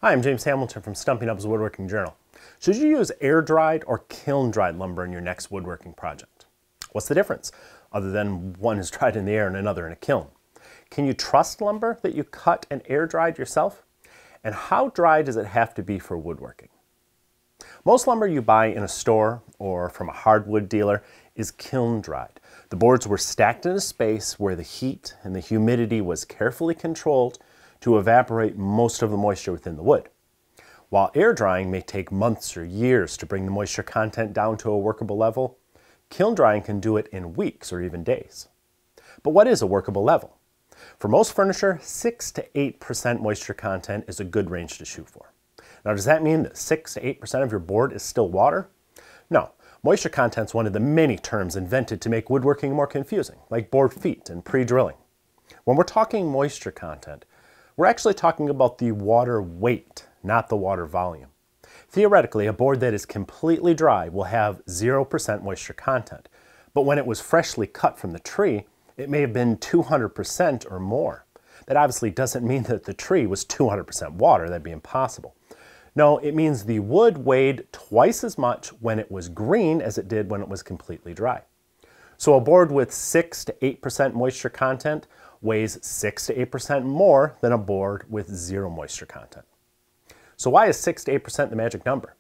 Hi, I'm James Hamilton from Stumpy Nubs Woodworking Journal. Should you use air-dried or kiln-dried lumber in your next woodworking project? What's the difference, other than one is dried in the air and another in a kiln? Can you trust lumber that you cut and air-dried yourself? And how dry does it have to be for woodworking? Most lumber you buy in a store or from a hardwood dealer is kiln-dried. The boards were stacked in a space where the heat and the humidity was carefully controlled to evaporate most of the moisture within the wood. While air drying may take months or years to bring the moisture content down to a workable level, kiln drying can do it in weeks or even days. But what is a workable level? For most furniture, 6 to 8% moisture content is a good range to shoot for. Now, does that mean that 6 to 8% of your board is still water? No. Moisture content is one of the many terms invented to make woodworking more confusing, like board feet and pre-drilling. When we're talking moisture content, we're actually talking about the water weight, not the water volume. Theoretically, a board that is completely dry will have 0% moisture content, but when it was freshly cut from the tree, it may have been 200% or more. That obviously doesn't mean that the tree was 200% water. That'd be impossible. No, it means the wood weighed twice as much when it was green as it did when it was completely dry. So a board with 6 to 8% moisture content weighs 6 to 8% more than a board with 0 moisture content. So why is 6 to 8% the magic number?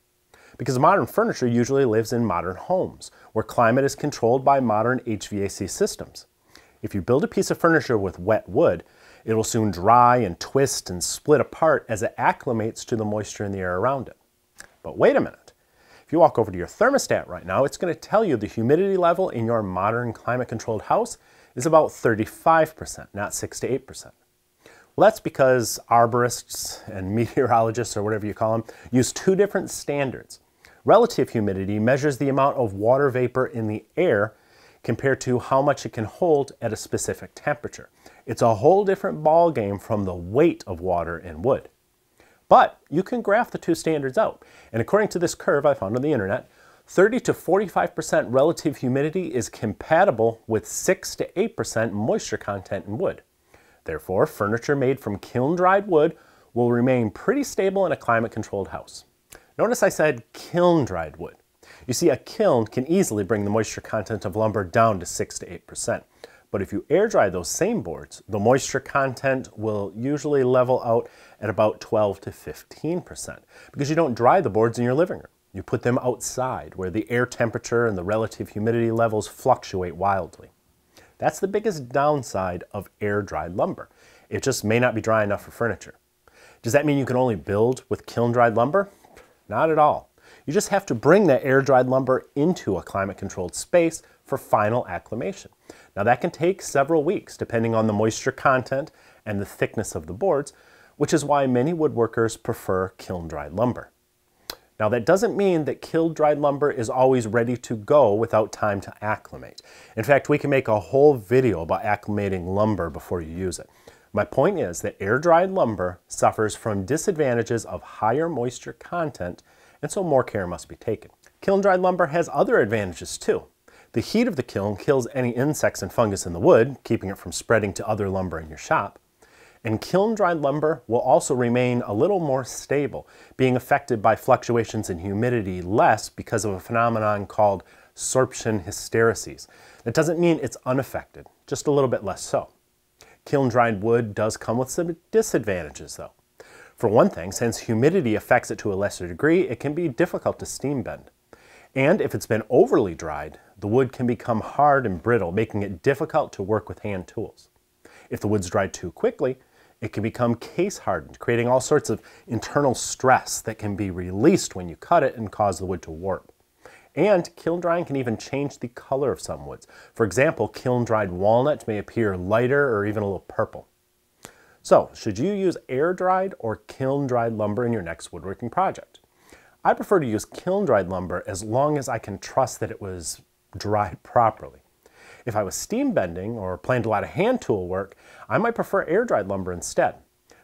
Because modern furniture usually lives in modern homes, where climate is controlled by modern HVAC systems. If you build a piece of furniture with wet wood, it will soon dry and twist and split apart as it acclimates to the moisture in the air around it. But wait a minute. If you walk over to your thermostat right now, it's going to tell you the humidity level in your modern climate-controlled house is about 35%, not 6 to 8%. Well, that's because arborists and meteorologists, or whatever you call them, use two different standards. Relative humidity measures the amount of water vapor in the air compared to how much it can hold at a specific temperature. It's a whole different ball game from the weight of water in wood. But you can graph the two standards out, and according to this curve I found on the internet, 30 to 45% relative humidity is compatible with 6 to 8% moisture content in wood. Therefore, furniture made from kiln-dried wood will remain pretty stable in a climate-controlled house. Notice I said kiln-dried wood. You see, a kiln can easily bring the moisture content of lumber down to 6 to 8%. But if you air dry those same boards, the moisture content will usually level out at about 12 to 15% because you don't dry the boards in your living room. You put them outside where the air temperature and the relative humidity levels fluctuate wildly. That's the biggest downside of air-dried lumber. It just may not be dry enough for furniture. Does that mean you can only build with kiln-dried lumber? Not at all. You just have to bring that air-dried lumber into a climate-controlled space for final acclimation. Now that can take several weeks depending on the moisture content and the thickness of the boards, which is why many woodworkers prefer kiln-dried lumber. Now that doesn't mean that kiln-dried lumber is always ready to go without time to acclimate. In fact, we can make a whole video about acclimating lumber before you use it. My point is that air-dried lumber suffers from disadvantages of higher moisture content, and so more care must be taken. Kiln-dried lumber has other advantages too. The heat of the kiln kills any insects and fungus in the wood, keeping it from spreading to other lumber in your shop. And kiln-dried lumber will also remain a little more stable, being affected by fluctuations in humidity less because of a phenomenon called sorption hysteresis. That doesn't mean it's unaffected, just a little bit less so. Kiln-dried wood does come with some disadvantages though. For one thing, since humidity affects it to a lesser degree, it can be difficult to steam bend. And if it's been overly dried, the wood can become hard and brittle, making it difficult to work with hand tools. If the wood's dried too quickly, it can become case hardened, creating all sorts of internal stress that can be released when you cut it and cause the wood to warp. And kiln drying can even change the color of some woods. For example, kiln-dried walnut may appear lighter or even a little purple. So, should you use air-dried or kiln-dried lumber in your next woodworking project? I prefer to use kiln-dried lumber as long as I can trust that it was dried properly. If I was steam bending or planned a lot of hand tool work, I might prefer air-dried lumber instead.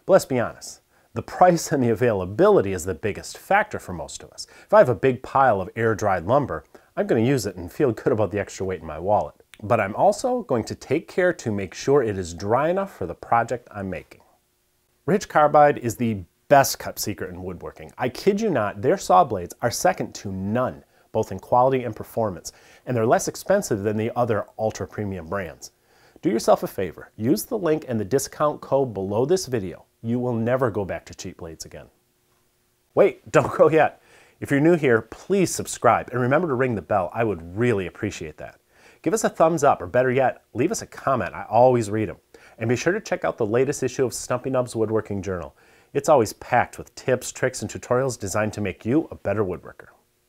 But let's be honest, the price and the availability is the biggest factor for most of us. If I have a big pile of air-dried lumber, I'm going to use it and feel good about the extra weight in my wallet. But I'm also going to take care to make sure it is dry enough for the project I'm making. Rich carbide is the best kept secret in woodworking. I kid you not, their saw blades are second to none, both in quality and performance, and they're less expensive than the other ultra premium brands. Do yourself a favor, use the link and the discount code below this video. You will never go back to cheap blades again. Wait, don't go yet. If you're new here, please subscribe and remember to ring the bell. I would really appreciate that. Give us a thumbs up, or better yet, leave us a comment. I always read them. And be sure to check out the latest issue of Stumpy Nubs Woodworking Journal. It's always packed with tips, tricks, and tutorials designed to make you a better woodworker.